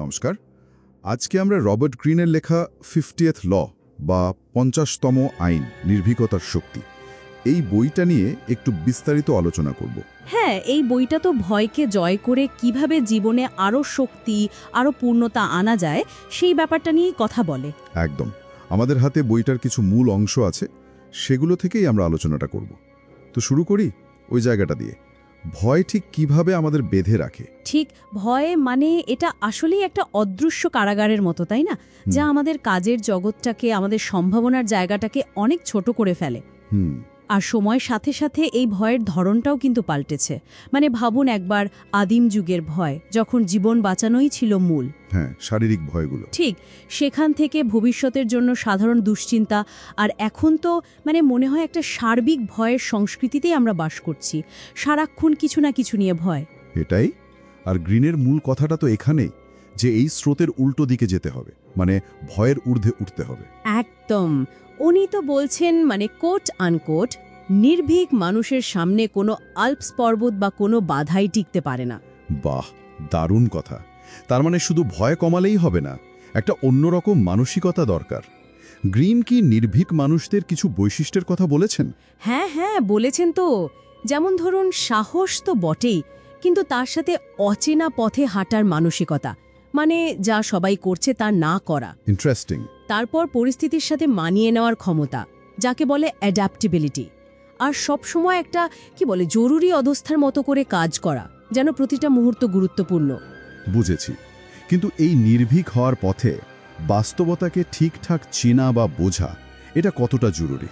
নমস্কার। আজকে আমরা রবার্ট গ্রিনের লেখা 50th ল বা 50তম আইন নির্ভীকতার শক্তি এই বইটা নিয়ে একটু বিস্তারিত আলোচনা করব। হ্যাঁ, এই বইটা তো ভয়কে জয় করে কিভাবে জীবনে আরও শক্তি আরও পূর্ণতা আনা যায় সেই ব্যাপারটা নিয়েই কথা বলে। একদম। আমাদের হাতে বইটার কিছু মূল অংশ আছে, সেগুলো থেকেই আমরা আলোচনাটা করব। তো শুরু করি ওই জায়গাটা দিয়ে। ভয় ঠিক কিভাবে আমাদের বেঁধে রাখে? ঠিক, ভয় মানে এটা আসলেই একটা অদৃশ্য কারাগারের মতো, তাই না? যা আমাদের কাজের জগৎটাকে, আমাদের সম্ভাবনার জায়গাটাকে অনেক ছোট করে ফেলে। আর সময়ের সাথে সাথে এই ভয়ের ধরনটাও কিন্তু পাল্টেছে। মানে ভাবুন একবার আদিম যুগের ভয়, যখন জীবন বাঁচানোই ছিল মূল। হ্যাঁ, শারীরিক ভয়গুলো। ঠিক, সেখান থেকে ভবিষ্যতের জন্য সাধারণ দুশ্চিন্তা, আর এখন তো মনে হয় একটা সার্বিক ভয়ের সংস্কৃতিতেই আমরা বাস করছি। সারাক্ষণ কিছু না কিছু নিয়ে ভয়। এটাই। আর গ্রিনের মূল কথাটা তো এখানেই, যে এই স্রোতের উল্টো দিকে যেতে হবে, মানে ভয়ের ঊর্ধ্বে উঠতে হবে। একদম। উনি তো বলছেন, কোট আনকোট, নির্ভীক মানুষের সামনে কোনো আল্পস পর্বত বা কোনো বাধাই টিকতে পারে না। বাহ, দারুণ কথা। তার মানে শুধু ভয় কমালেই হবে না, একটা অন্যরকম মানসিকতা দরকার। গ্রিন কি নির্ভীক মানুষদের কিছু বৈশিষ্ট্যের কথা বলেছেন? হ্যাঁ, বলেছেন তো। যেমন ধরুন, সাহস তো বটেই, কিন্তু তার সাথে অচেনা পথে হাঁটার মানসিকতা, যা সবাই করছে তা না করা। ইন্টারেস্টিং। তারপর পরিস্থিতির সাথে মানিয়ে নেওয়ার ক্ষমতা, যাকে বলে অ্যাডাপ্টেবিলিটি। আর সবসময় একটা জরুরি অবস্থার মতো করে কাজ করা, যেন প্রতিটা মুহূর্ত গুরুত্বপূর্ণ। বুঝেছি। কিন্তু এই নির্ভীক হওয়ার পথে বাস্তবতাকে ঠিকঠাক চেনা বা বোঝা, এটা কতটা জরুরি?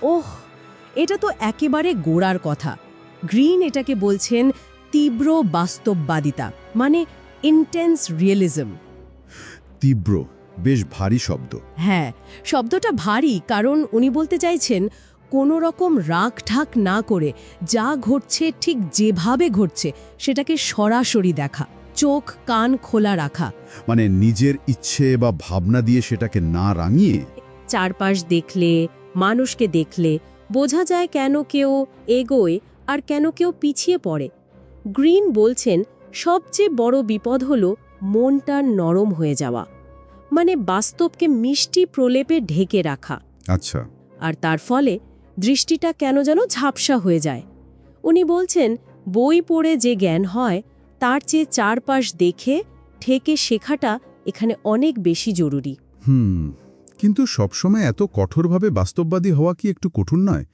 এটা তো একেবারে গোড়ার কথা। গ্রিন এটাকে বলছেন তীব্র বাস্তববাদিতা, ইন্টেন্স রিয়েলিজম। তীব্র, বেশ ভারী শব্দ। হ্যাঁ, শব্দটা ভারী, কারণ উনি বলতে চাইছেন কোনো রকম রাগ ঢাক না করে যা ঘটছে ঠিক যেভাবে ঘটছে সেটাকে সরাসরি দেখা, চোখ কান খোলা রাখা। নিজের ইচ্ছে বা ভাবনা দিয়ে সেটাকে না রাঙিয়ে। চারপাশ দেখলে, মানুষকে দেখলে বোঝা যায় কেন কেউ এগোয় আর কেন কেউ পিছিয়ে পড়ে। গ্রিন বলছেন সবচেয়ে বড় বিপদ হলো মনটা নরম হয়ে যাওয়া, বাস্তবকে মিষ্টি প্রলেপে ঢেকে রাখা। আচ্ছা। আর তার ফলে দৃষ্টিটা কেন যেন ঝাপসা হয়ে যায়। উনি বলছেন বই পড়ে যে জ্ঞান হয় তার চেয়ে চারপাশ দেখে ঠেকে শেখাটা এখানে অনেক বেশি জরুরি। কিন্তু সবসময় এত কঠোরভাবে বাস্তববাদী হওয়া কি একটু কঠিন নয়?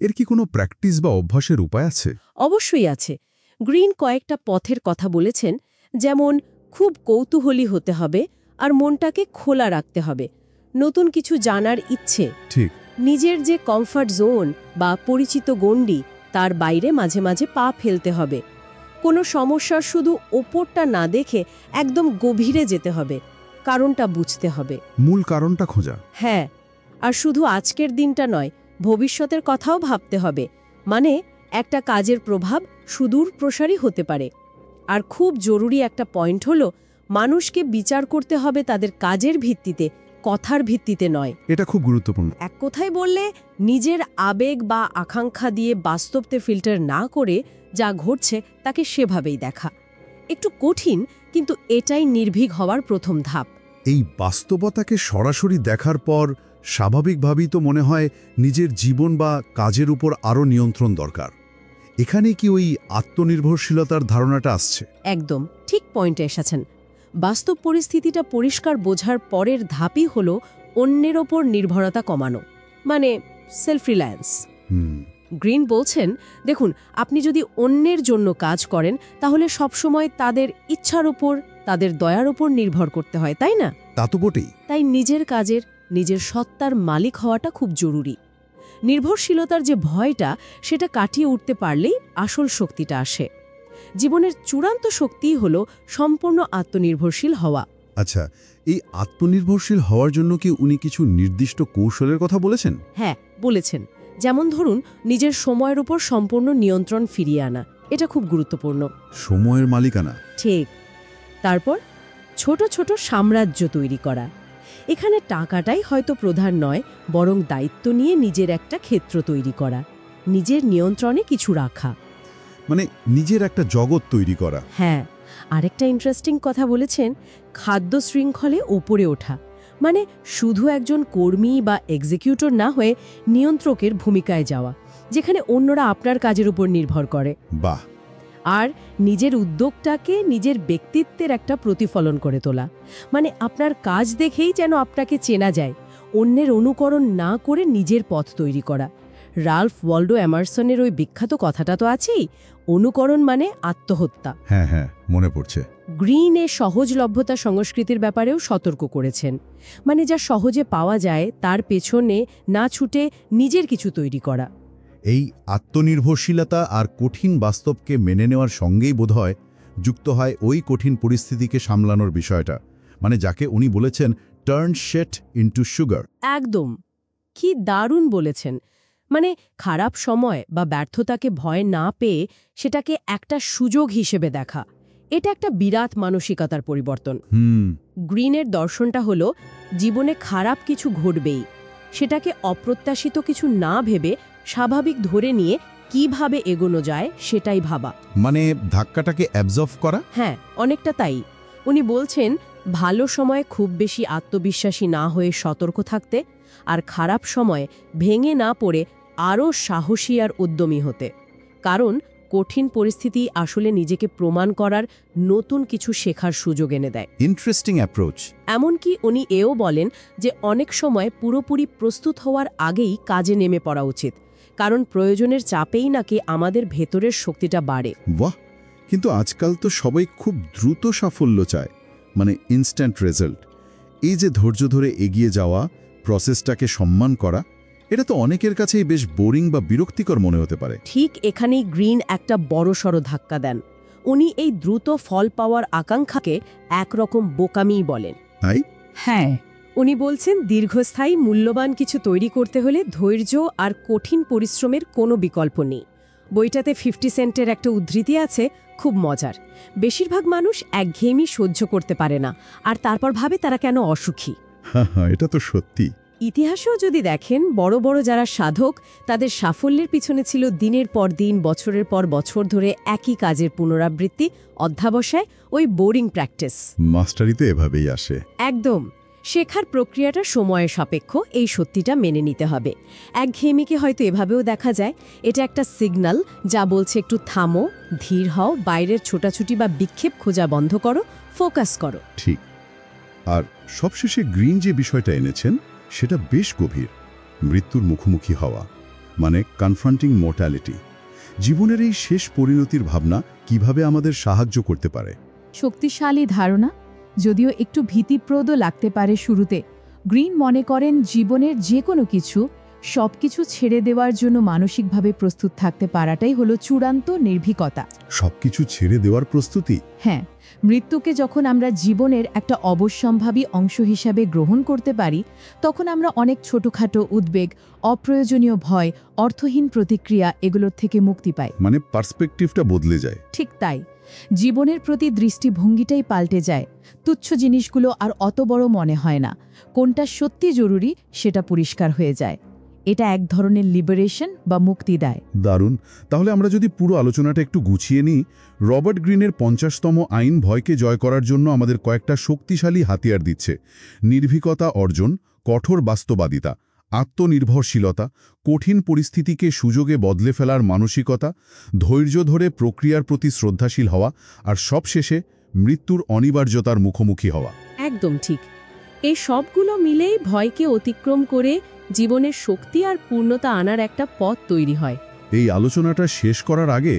এর কি কোনো প্র্যাকটিস বা অভ্যাসের উপায় আছে? অবশ্যই আছে। গ্রিন কয়েকটা পথের কথা বলেছেন, যেমন খুব কৌতূহলী হতে হবে আর মনটাকে খোলা রাখতে হবে। নতুন কিছু জানার ইচ্ছে, ঠিক। নিজের যে কমফর্ট জোন বা পরিচিত গণ্ডি, তার বাইরে মাঝে মাঝে পা ফেলতে হবে। কোনো সমস্যার শুধু ওপরটা না দেখে একদম গভীরে যেতে হবে, কারণটা বুঝতে হবে, মূল কারণটা খোঁজা। হ্যাঁ, আর শুধু আজকের দিনটা নয়, ভবিষ্যতের কথাও ভাবতে হবে। একটা কাজের প্রভাব সুদূর প্রসারী হতে পারে। আর খুব জরুরি একটা পয়েন্ট হলো, মানুষকে বিচার করতে হবে তাদের কাজের ভিত্তিতে, কথার ভিত্তিতে নয়। এটা খুব গুরুত্বপূর্ণ। এক কথায় বললে, নিজের আবেগ বা আকাঙ্ক্ষা দিয়ে বাস্তবতে ফিল্টার না করে যা ঘটছে তাকে সেভাবেই দেখা। একটু কঠিন, কিন্তু এটাই নির্ভীক হওয়ার প্রথম ধাপ। এই বাস্তবতাকে সরাসরি দেখার পর স্বাভাবিকভাবেই তো মনে হয় নিজের জীবন বা কাজের উপর আরও নিয়ন্ত্রণ দরকার। এখানে কি ওই আত্মনির্ভরশীলতার ধারণাটা আসছে? একদম ঠিক পয়েন্টে এসেছেন। বাস্তব পরিস্থিতিটা পরিষ্কার বোঝার পরের ধাপই হলো অন্যের ওপর নির্ভরতা কমানো, সেলফ রিলায়েন্স। গ্রিন বলছেন, দেখুন, আপনি যদি অন্যের জন্য কাজ করেন তাহলে সবসময় তাদের ইচ্ছার উপর, তাদের দয়ার উপর নির্ভর করতে হয়, তাই না? তা তো বটেই। তাই নিজের কাজের, নিজের সত্তার মালিক হওয়াটা খুব জরুরি। নির্ভরশীলতার যে ভয়টা, সেটা কাটিয়ে উঠতে পারলেই আসল শক্তিটা আসে। জীবনের চূড়ান্ত শক্তিই হলো সম্পূর্ণ আত্মনির্ভরশীল হওয়া। আচ্ছা, এই আত্মনির্ভরশীল হওয়ার জন্য কি উনি কিছু নির্দিষ্ট কৌশলের কথা বলেছেন? হ্যাঁ, বলেছেন। যেমন ধরুন, নিজের সময়ের উপর সম্পূর্ণ নিয়ন্ত্রণ ফিরিয়ে আনা, এটা খুব গুরুত্বপূর্ণ। সময়ের মালিকানা। ঠিক। তারপর ছোট ছোট সাম্রাজ্য তৈরি করা। এখানে টাকাটাই হয়তো প্রধান নয়, বরং দায়িত্ব নিয়ে নিজের একটা ক্ষেত্র তৈরি করা, নিজের নিয়ন্ত্রণে কিছু রাখা, নিজের একটা জগৎ তৈরি করা। হ্যাঁ। আরেকটা ইন্টারেস্টিং কথা বলেছেন, খাদ্য শৃঙ্খলে ওপরে ওঠা, মানে শুধু একজন কর্মী বা এক্সিকিউটর না হয়ে নিয়ন্ত্রকের ভূমিকায় যাওয়া, যেখানে অন্যরা আপনার কাজের উপর নির্ভর করে। বাহ! আর নিজের উদ্যোগটাকে নিজের ব্যক্তিত্বের একটা প্রতিফলন করে তোলা, মানে আপনার কাজ দেখেই যেন আপনাকে চেনা যায়, অন্যের অনুকরণ না করে নিজের পথ তৈরি করা। রাল্ফ ওয়াল্ডো এমারসনের ওই বিখ্যাত কথাটা তো আছেই, অনুকরণ মানে আত্মহত্যা। হ্যাঁ হ্যাঁ, মনে পড়ছে। গ্রিন এ সহজলভ্যতা সংস্কৃতির ব্যাপারেও সতর্ক করেছেন, মানে যা সহজে পাওয়া যায় তার পেছনে না ছুটে নিজের কিছু তৈরি করা। এই আত্মনির্ভরশীলতা আর কঠিন বাস্তবকে মেনে নেওয়ার সঙ্গেই বোধহয় যুক্ত হয় ওই কঠিন পরিস্থিতিকে সামলানোর বিষয়টা, মানে যাকে উনি বলেছেন টার্ন শেট ইনটু সুগার। একদম, কি দারুণ বলেছেন। মানে খারাপ সময় বা ব্যর্থতাকে ভয় না পেয়ে সেটাকে একটা সুযোগ হিসেবে দেখা, এটা একটা বিরাট মানসিকতার পরিবর্তন। গ্রিনের দর্শনটা হলো জীবনে খারাপ কিছু ঘটবেই, সেটাকে অপ্রত্যাশিত কিছু না ভেবে স্বাভাবিক ধরে নিয়ে কিভাবে এগোনো যায় সেটাই ভাবা, মানে ধাক্কাটাকে অ্যাবজর্ভ করা। হ্যাঁ, অনেকটা তাই। উনি বলছেন ভালো সময়ে খুব বেশি আত্মবিশ্বাসী না হয়ে সতর্ক থাকতে, আর খারাপ সময়ে ভেঙে না পড়ে আরও সাহসী আর উদ্যমী হতে, কারণ কঠিন পরিস্থিতি আসলে নিজেকে প্রমাণ করার, নতুন কিছু শেখার সুযোগ এনে দেয়। Interesting approach. এমনকি উনি এও বলেন যে অনেক সময় পুরোপুরি প্রস্তুত হওয়ার আগেই কাজে নেমে পড়া উচিত, কারণ প্রয়োজনের চাপেই নাকি আমাদের ভেতরের শক্তিটা বাড়ে। বাহ! কিন্তু আজকাল তো সবাই খুব দ্রুত সাফল্য চায়, মানে ইনস্ট্যান্ট রেজাল্ট। এই যে ধৈর্য ধরে এগিয়ে যাওয়া, প্রসেসটাকে সম্মান করা, এটা তো অনেকের কাছেই বেশ বোরিং বা বিরক্তিকর মনে হতে পারে। ঠিক এখানেই গ্রিন একটা বড়সড় ধাক্কা দেন। উনি এই দ্রুত ফল পাওয়ার আকাঙ্ক্ষাকে একরকম বোকামিই বলেন। তাই? হ্যাঁ, উনি বলছেন দীর্ঘস্থায়ী মূল্যবান কিছু তৈরি করতে হলে ধৈর্য আর কঠিন পরিশ্রমের কোনো বিকল্প নেই। বইটাতে 50 সেন্টের একটা উদ্ধৃতি আছে, খুব মজার। বেশিরভাগ মানুষ একঘেয়েমি সহ্য করতে পারে না, আর তারপর ভাবে তারা কেন অসুখী। হ্যাঁ, এটা তো সত্যি। ইতিহাসেও যদি দেখেন, বড় বড় যারা সাধক, তাদের সাফল্যের পিছনে ছিল দিনের পর দিন, বছরের পর বছর ধরে একই কাজের পুনরাবৃত্তি, অধ্যাবসায়, ওই বোরিং প্র্যাকটিস। মাস্টারিতে এভাবেই আসে। একদম। শেখার প্রক্রিয়াটা সময়ের সাপেক্ষ, এই সত্যিটা মেনে নিতে হবে। একঘেয়েমিকে হয়তো এভাবেও দেখা যায়, এটা একটা সিগন্যাল যা বলছে একটু থামো, ধীর হও, বাইরের ছোটাছুটি বা বিক্ষেপ খোঁজা বন্ধ করো, ফোকাস করো। ঠিক। আর সবশেষে গ্রিন যে বিষয়টা এনেছেন সেটা বেশ গভীর। মৃত্যুর মুখোমুখি হওয়া, মানে কনফ্রন্টিং মর্টালিটি। জীবনের এই শেষ পরিণতির ভাবনা কিভাবে আমাদের সাহায্য করতে পারে? শক্তিশালী ধারণা, যদিও একটু ভীতিপ্রদও লাগতে পারে শুরুতে। গ্রিন মনে করেন জীবনের যে কোনো কিছু, সবকিছু ছেড়ে দেওয়ার জন্য মানসিকভাবে প্রস্তুত থাকতে পারাটাই হলো চূড়ান্ত নির্ভীকতা। সবকিছু ছেড়ে দেওয়ার প্রস্তুতি? হ্যাঁ, মৃত্যুকে যখন আমরা জীবনের একটা অবশ্যম্ভাবী অংশ হিসাবে গ্রহণ করতে পারি, তখন আমরা অনেক ছোটখাটো উদ্বেগ, অপ্রয়োজনীয় ভয়, অর্থহীন প্রতিক্রিয়া এগুলোর থেকে মুক্তি পাই। মানে পার্সপেক্টিভটা বদলে যায়। ঠিক তাই, জীবনের প্রতি দৃষ্টিভঙ্গিটাই পাল্টে যায়। তুচ্ছ জিনিসগুলো আর অত বড় মনে হয় না, কোনটা সত্যি জরুরি সেটা পরিষ্কার হয়ে যায়। এটা এক ধরনের লিবারেশন বা মুক্তি দেয়। দারুণ। তাহলে আমরা যদি পুরো আলোচনাটা একটু গুছিয়ে নিই, রবার্ট গ্রিনের 50তম আইন ভয়কে জয় করার জন্য আমাদের কয়েকটা শক্তিশালী হাতিয়ার দিচ্ছে: নির্ভীকতা অর্জন, কঠোর বাস্তববাদিতা, আত্মনির্ভরশীলতা, কঠিন পরিস্থিতিকে সুযোগে বদলে ফেলার মানসিকতা, ধৈর্য ধরে প্রক্রিয়ার প্রতি শ্রদ্ধাশীল হওয়া, আর সবশেষে মৃত্যুর অনিবার্যতার মুখোমুখি হওয়া। একদম ঠিক। এই সবগুলো মিলেই ভয়কে অতিক্রম করে জীবনের শক্তি আর পূর্ণতা আনার একটা পথ তৈরি হয়। এই আলোচনাটা শেষ করার আগে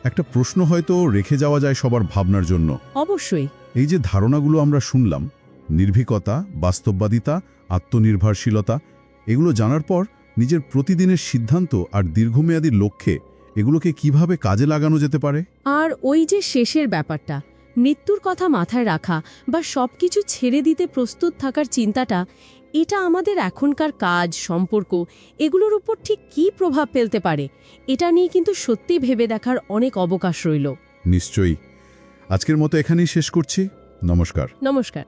একটা প্রশ্ন হয়তো রেখে যাওয়া যায় সবার ভাবনার জন্য। অবশ্যই। এই যে ধারণাগুলো আমরা শুনলাম, নির্ভীকতা, বাস্তববাদিতা, আত্মনির্ভরশীলতা, এগুলো জানার পর নিজের প্রতিদিনের সিদ্ধান্ত আর দীর্ঘমেয়াদী লক্ষ্যে এগুলোকে কিভাবে কাজে লাগানো যেতে পারে? আর ওই যে শেষের ব্যাপারটা, মৃত্যুর কথা মাথায় রাখা বা সবকিছু ছেড়ে দিতে প্রস্তুত থাকার চিন্তাটা, এটা আমাদের এখনকার কাজ, সম্পর্ক, এগুলোর উপর ঠিক কী প্রভাব ফেলতে পারে, এটা নিয়ে কিন্তু সত্যিই ভেবে দেখার অনেক অবকাশ রইল। নিশ্চয়ই। আজকের মতো এখানেই শেষ করছি। নমস্কার। নমস্কার।